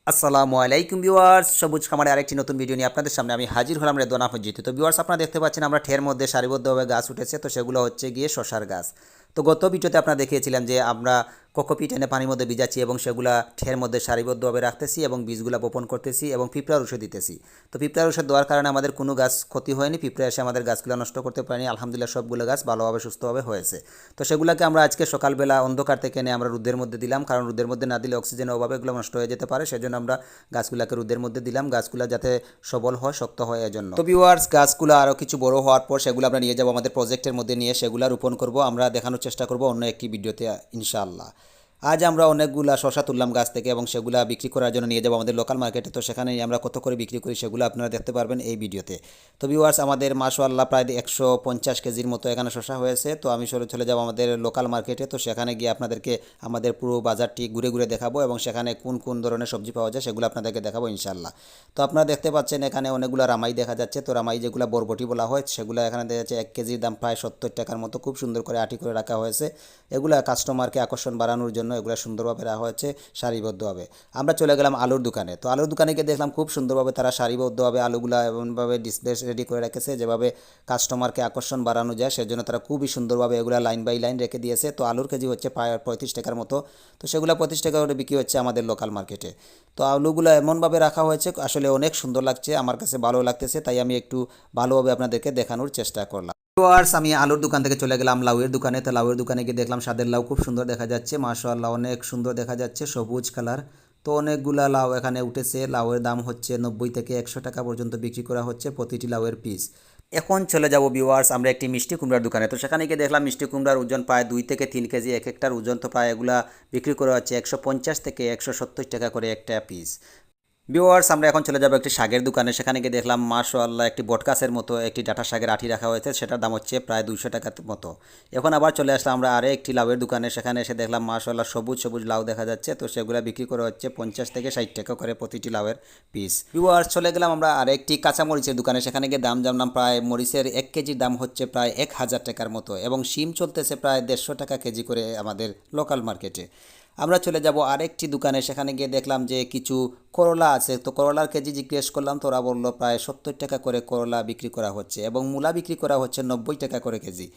আসসালামু আলাইকুম ভিউয়ার্স, সবুজ খামারে আরেকটি নতুন ভিডিও নিয়ে আপনাদের সামনে আমি হাজির হলাম রেদওয়ান আহমেদ জিতু। তো ভিউয়ার্স, আপনারা দেখতে পাচ্ছেন আমরা ঠের মধ্যে সারিবদ্ধভাবে গাছ উঠেছে, তো সেগুলো হচ্ছে গিয়ে শশার গাছ। তো গত ভিডিওতে আপনারা দেখিয়েছিলাম যে আমরা কোকোপিট এনে পানির মধ্যে ভিজাচ্ছি এবং সেগুলা ঠের মধ্যে সারিবদ্ধভাবে রাখতেছি এবং বীজগুলা বপন করতেছি এবং পিঁপড়ার ওষুধ দিতেছি। তো পিঁপড়ার ওষুধ দেওয়ার কারণে আমাদের কোনো গাছ ক্ষতি হয়নি, পিঁপড়া এসে আমাদের গাছগুলো নষ্ট করতে পারেনি। আলহামদুলিল্লাহ সবগুলো গাছ ভালোভাবে সুস্থভাবে হয়েছে। তো সেগুলোকে আমরা আজকে সকালবেলা অন্ধকার থেকে এনে আমরা রোদের মধ্যে দিলাম, কারণ রোদের মধ্যে না দিলে অক্সিজেনের অভাবে এগুলো নষ্ট হয়ে যেতে পারে। সেজন্য আমরা গাছগুলোকে রোদের মধ্যে দিলাম, গাছগুলো যাতে সবল হয়, শক্ত হয় এজন্য। তো ভিউয়ার্স, গাছগুলো আরও কিছু বড় হওয়ার পর সেগুলো আমরা নিয়ে যাবো আমাদের প্রজেক্টের মধ্যে, নিয়ে সেগুলো রোপণ করব। আমরা দেখানোর চেষ্টা করব অন্য একটি ভিডিওতে ইনশাআল্লাহ। আজ আমরা অনেকগুলা শশা তুললাম গাছ থেকে এবং সেগুলা বিক্রি করার জন্য নিয়ে যাবো আমাদের লোকাল মার্কেটে। তো সেখানে আমরা কত করে বিক্রি করি সেগুলো আপনারা দেখতে পারবেন এই ভিডিওতে। তো ভিউয়ার্স, আমাদের মাশাআল্লাহ প্রায় 150 কেজির মতো এখানে শশা হয়েছে। তো আমি চলে যাবো আমাদের লোকাল মার্কেটে। তো সেখানে গিয়ে আপনাদেরকে আমাদের পুরো বাজারটি ঘুরে ঘুরে দেখাবো এবং সেখানে কোন কোন ধরনের সবজি পাওয়া যায় সেগুলো আপনাদেরকে দেখাবো ইনশাআল্লাহ। তো আপনারা দেখতে পাচ্ছেন এখানে অনেকগুলো রামাই দেখা যাচ্ছে। তো রামাই যেগুলো বরবটি বলা হয় সেগুলো এখানে দেখা যাচ্ছে 1 কেজির দাম প্রায় 70 টাকার মতো। খুব সুন্দর করে আটি করে রাখা হয়েছে। এগুলা কাস্টমারকে আকর্ষণ বাড়ানোর জন্য এগুলো সুন্দরভাবে রাখা হয়েছে সারিবদ্ধভাবে। আমরা চলে গেলাম আলুর দোকানে। তো আলুর দোকানে গিয়ে দেখলাম খুব সুন্দরভাবে তারা সারিবদ্ধভাবে আলুগুলা এমনভাবে ডিসপ্লে রেডি করে রেখেছে যেভাবে কাস্টমারকে আকর্ষণ বাড়ানো যায়, সেজন্য তারা খুবই সুন্দরভাবে এগুলা লাইন বাই লাইন রেখে দিয়েছে। তো আলুর কেজি হচ্ছে প্রায় 35 টাকার মতো। তো সেগুলো 25 টাকা করে বিক্রি হচ্ছে আমাদের লোকাল মার্কেটে। তো আলুগুলো এমনভাবে রাখা হয়েছে, আসলে অনেক সুন্দর লাগছে, আমার কাছে ভালো লাগতেছে, তাই আমি একটু ভালোভাবে আপনাদেরকে দেখানোর চেষ্টা করলাম। ভিউয়ার্স, আমি আলুর দোকান থেকে চলে গেলাম লাউয়ের দোকানে। তো লাউয়ের দোকানে গিয়ে দেখলাম স্বাদের লাউ খুব সুন্দর দেখা যাচ্ছে, মাশাআল্লাহ অনেক সুন্দর দেখা যাচ্ছে, সবুজ কালার। তো অনেকগুলা লাউ এখানে উঠেছে। লাউয়ের দাম হচ্ছে 90 থেকে 100 টাকা পর্যন্ত বিক্রি করা হচ্ছে প্রতিটি লাউয়ের পিস। এখন চলে যাব ভিউয়ার্স আমরা একটি মিষ্টি কুমড়ার দোকানে। তো সেখানে গিয়ে দেখলাম মিষ্টি কুমড়ার ওজন প্রায় 2 থেকে 3 কেজি, এক একটার ওজন তো প্রায় এগুলা বিক্রি করা হচ্ছে 150 থেকে 170 টাকা করে একটা পিস। ভিউয়ার্স, আমরা এখন চলে যাবো একটি শাকের দোকানে। সেখানে গিয়ে দেখলাম মাশাআল্লাহ একটি বটগাছের মতো একটি ডাঁটা শাকের আঠি রাখা হয়েছে, সেটার দাম হচ্ছে প্রায় 200 টাকার মতো। এখন আবার চলে আসলাম আমরা আরে একটি লাউয়ের দোকানে। সেখানে এসে দেখলাম মাশাআল্লাহ সবুজ সবুজ লাউ দেখা যাচ্ছে। তো সেগুলো বিক্রি করা হচ্ছে 50 থেকে 60 টাকা করে প্রতিটি লাউয়ের পিস। ভিউয়ার্স, চলে গেলাম আমরা আরেকটি কাঁচামরিচের দোকানে। সেখানে গিয়ে দাম জানলাম প্রায় মরিচের 1 কেজির দাম হচ্ছে প্রায় 1000 টাকার মতো এবং শিম চলতেছে প্রায় 150 টাকা কেজি করে আমাদের লোকাল মার্কেটে। আমরা চলে যাব আরেকটি দোকানে। সেখানে গিয়ে দেখলাম যে কিছু করলা আছে। তো করলার কেজি জিজ্ঞেস করলাম, তো ওরা বললো প্রায় 70 টাকা করে করলা বিক্রি করা হচ্ছে এবং মূলা বিক্রি করা হচ্ছে 90 টাকা করে কেজি।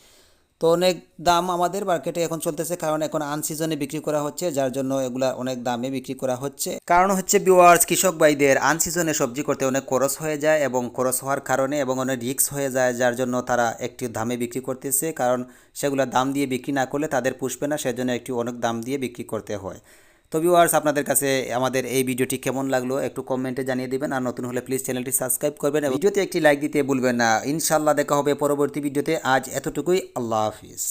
তো অনেক দাম আমাদের মার্কেটে এখন চলতেছে, কারণ এখন আনসিজনে বিক্রি করা হচ্ছে, যার জন্য এগুলা অনেক দামে বিক্রি করা হচ্ছে। কারণ হচ্ছে ভিউয়ার্স, কৃষক ভাইদের আনসিজনে সবজি করতে অনেক খরচ হয়ে যায় এবং খরচ হওয়ার কারণে এবং অনেক রিস্ক হয়ে যায়, যার জন্য তারা একটি দামে বিক্রি করতেছে। কারণ সেগুলো দাম দিয়ে বিক্রি না করলে তাদের পুষবে না, সেজন্য একটু অনেক দাম দিয়ে বিক্রি করতে হয়। তো ভিউয়ার্স, আপনাদের কাছে আমাদের এই ভিডিওটি কেমন লাগলো একটু কমেন্টে জানিয়ে দিবেন, আর নতুন হলে প্লিজ চ্যানেলটি সাবস্ক্রাইব করবেন, ভিডিওতে একটি লাইক দিতে ভুলবেন না। ইনশাআল্লাহ দেখা হবে পরবর্তী ভিডিওতে। আজ এতটুকুই, আল্লাহ হাফিজ।